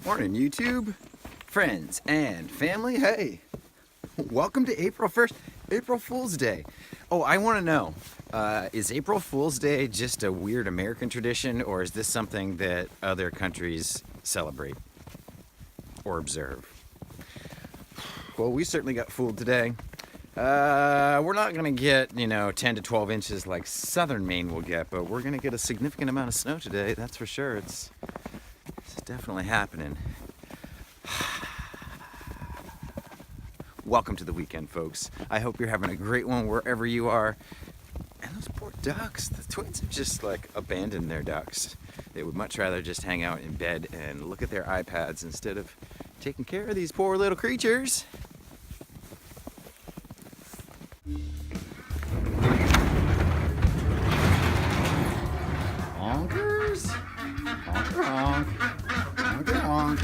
Morning, YouTube, friends and family. Hey, welcome to April 1st, April Fool's Day. Oh, I want to know, is April Fool's Day just a weird American tradition, or is this something that other countries celebrate or observe? Well, we certainly got fooled today. We're not going to get, 10 to 12 inches like southern Maine will get, but we're going to get a significant amount of snow today, that's for sure. It's definitely happening. Welcome to the weekend, folks. I hope you're having a great one wherever you are. And those poor ducks, the twins have just like abandoned their ducks. They would much rather just hang out in bed and look at their iPads instead of taking care of these poor little creatures. Honkers, honker honk, honker honk.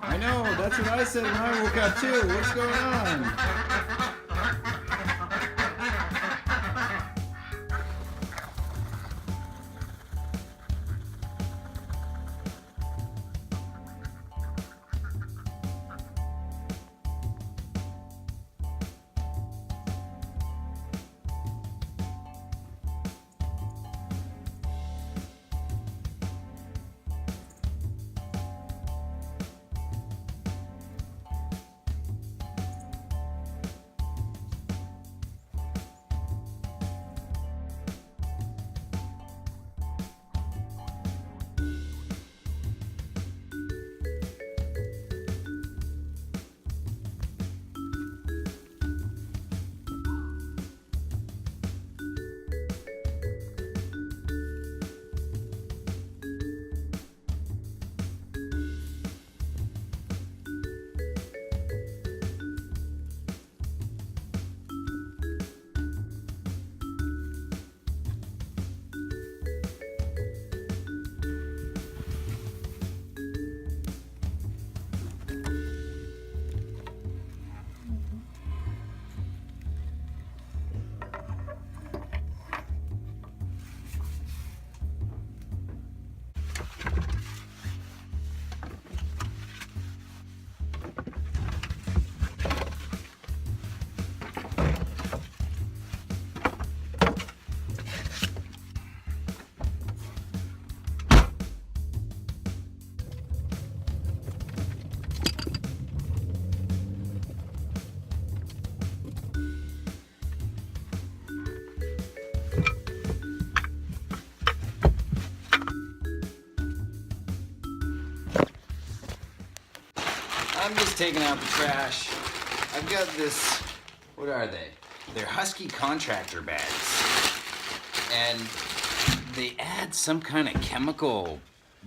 I know, that's what I said when I woke up too. What's going on? I'm just taking out the trash. I've got this, what are they? They're Husky contractor bags. And they add some kind of chemical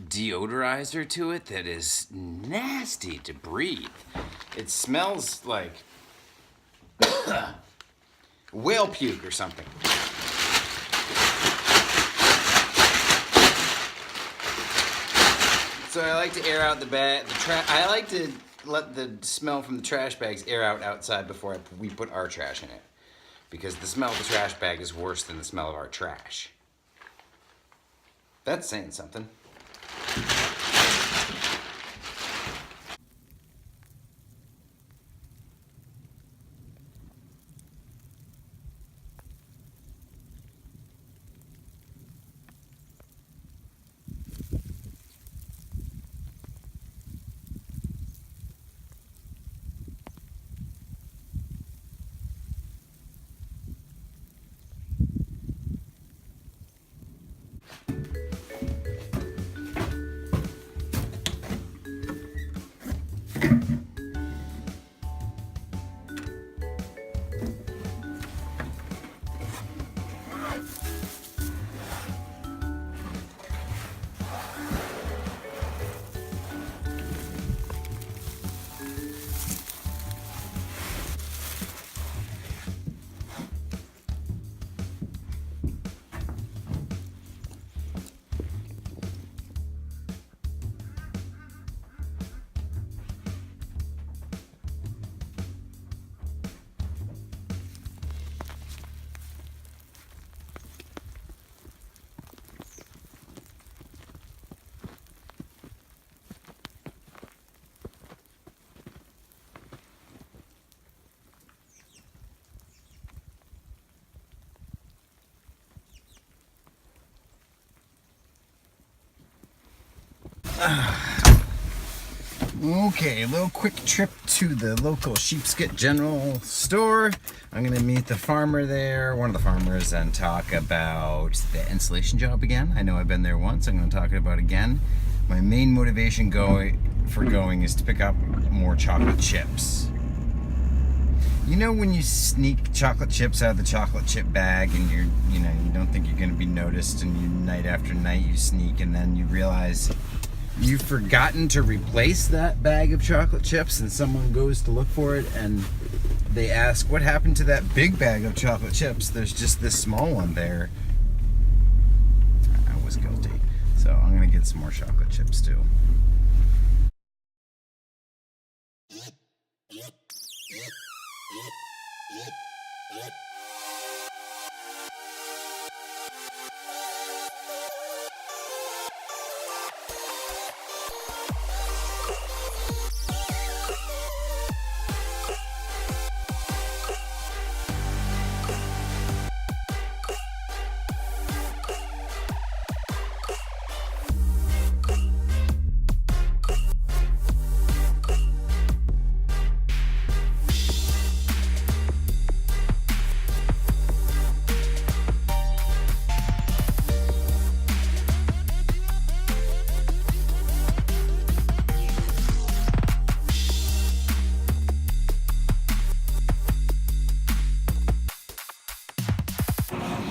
deodorizer to it that is nasty to breathe. It smells like whale puke or something. So I like to air out the bag. I like to let the smell from the trash bags air out outside before we put our trash in it, because the smell of the trash bag is worse than the smell of our trash. That's saying something. Okay, a little quick trip to the local Sheepskin General Store. I'm gonna meet the farmer there, one of the farmers, and talk about the insulation job again. I know I've been there once, I'm gonna talk about it again. My main motivation for going is to pick up more chocolate chips. You know when you sneak chocolate chips out of the chocolate chip bag and you don't think you're gonna be noticed, and night after night you sneak, and then you realize you've forgotten to replace that bag of chocolate chips, and someone goes to look for it and they ask, what happened to that big bag of chocolate chips? There's just this small one there. I was guilty. So I'm gonna get some more chocolate chips too.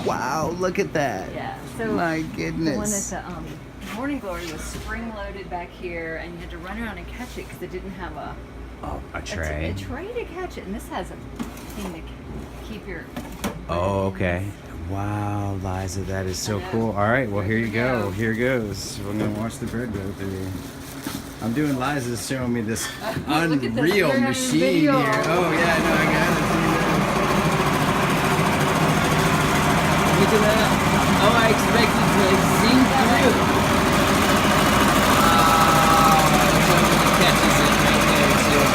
Wow, look at that. Yeah, so my The goodness. one at the Morning Glory was spring-loaded back here, and you had to run around and catch it because it didn't have a tray. a tray to catch it. And this has a thing to keep your... Oh, okay. Wow, Liza, that is so cool. All right, well, here you go. Here goes. We're going to watch the bread go through. I'm doing Liza's showing me this unreal machine here. Oh, yeah, no, I got it. Look at that. Oh, I expected to like sing through. It totally catches it right there too.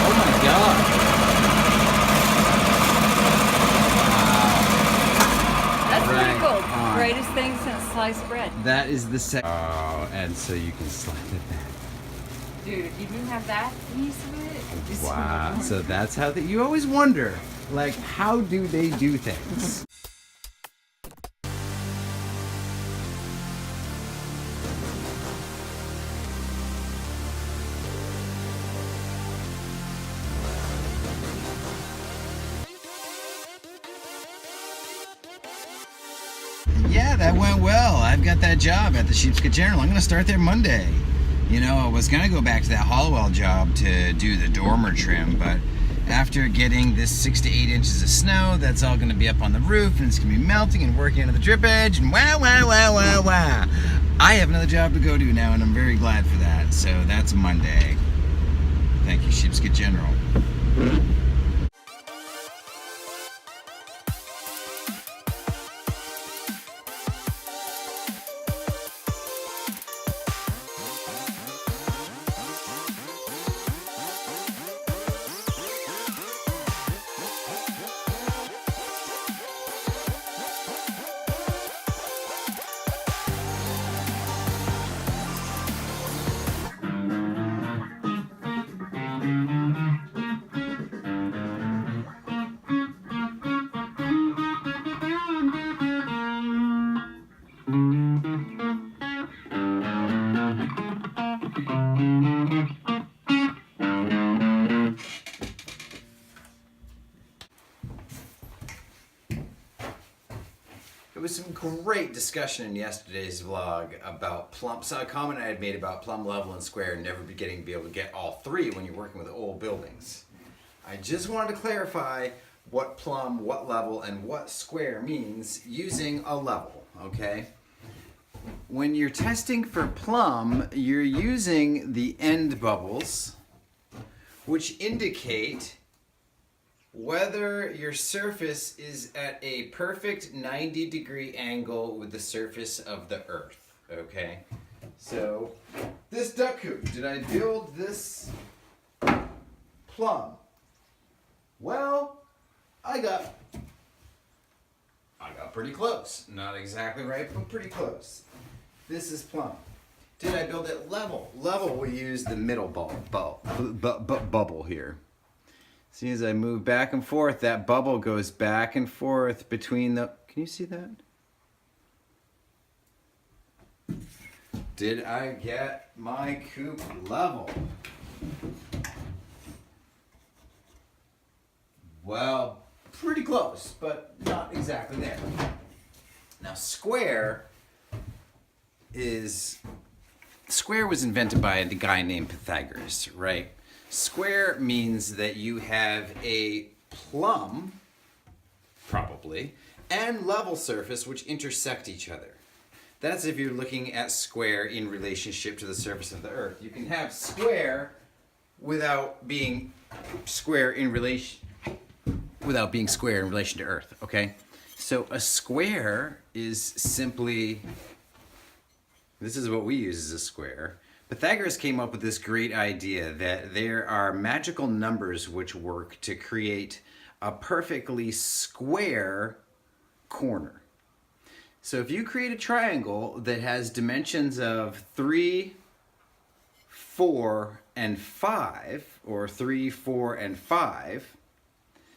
Oh my god. That's pretty Right cool. on. Greatest thing since sliced bread. That is the second. Oh, and so you can slide it back. Dude, you didn't have that piece of it? It's Wow. so So that's how you always wonder, like, how do they do things? Yeah, that went well. I've got that job at the Sheepskin General. I'm going to start there Monday. You know, I was going to go back to that Hollowell job to do the dormer trim, but after getting this 6 to 8 inches of snow, that's all going to be up on the roof, and it's going to be melting and working under the drip edge, and wow. I have another job to go do now, and I'm very glad for that. So that's Monday. Thank you, Sheepskin General. There was some great discussion in yesterday's vlog about plumb. So a comment I had made about plumb, level, and square, and never be able to get all three when you're working with old buildings. I just wanted to clarify what plumb, what level, and what square means using a level, okay? When you're testing for plumb, you're using the end bubbles, which indicate whether your surface is at a perfect 90-degree angle with the surface of the earth, okay? So, this duck coop, did I build this plumb? Well, I got pretty close. Not exactly right, but pretty close. This is plumb. Did I build it level? Level, we use the middle bubble here. See, as I move back and forth, that bubble goes back and forth between the... Can you see that? Did I get my coop level? Well, pretty close, but not exactly there. Now, square was invented by a guy named Pythagoras, right? Square means that you have a plumb, probably, and level surface which intersect each other. That's if you're looking at square in relationship to the surface of the earth. You can have square without being square in relation to earth, okay? So a square is simply, this is what we use as a square. Pythagoras came up with this great idea that there are magical numbers which work to create a perfectly square corner. So if you create a triangle that has dimensions of 3, 4, and 5, or 3, 4, and 5,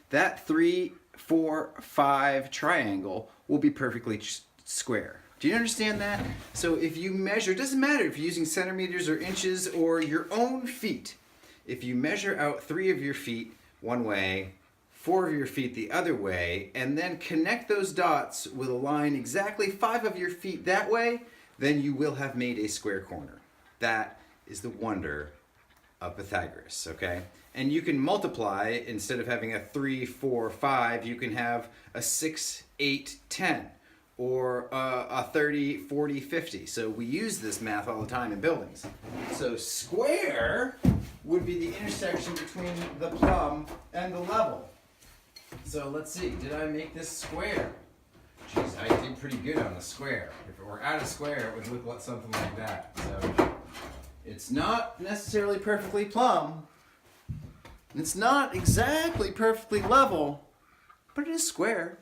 that 3, 4, 5 triangle will be perfectly square. Do you understand that? So if you measure, it doesn't matter if you're using centimeters or inches or your own feet. If you measure out 3 of your feet one way, 4 of your feet the other way, and then connect those dots with a line exactly 5 of your feet that way, then you will have made a square corner. That is the wonder of Pythagoras, okay? And you can multiply, instead of having a 3, 4, 5, you can have a 6, 8, 10, or a 30, 40, 50. So we use this math all the time in buildings. So square would be the intersection between the plumb and the level. So let's see, did I make this square? Jeez, I did pretty good on the square. If it were out of square, it would look like something like that. So it's not necessarily perfectly plumb. It's not exactly perfectly level, but it is square.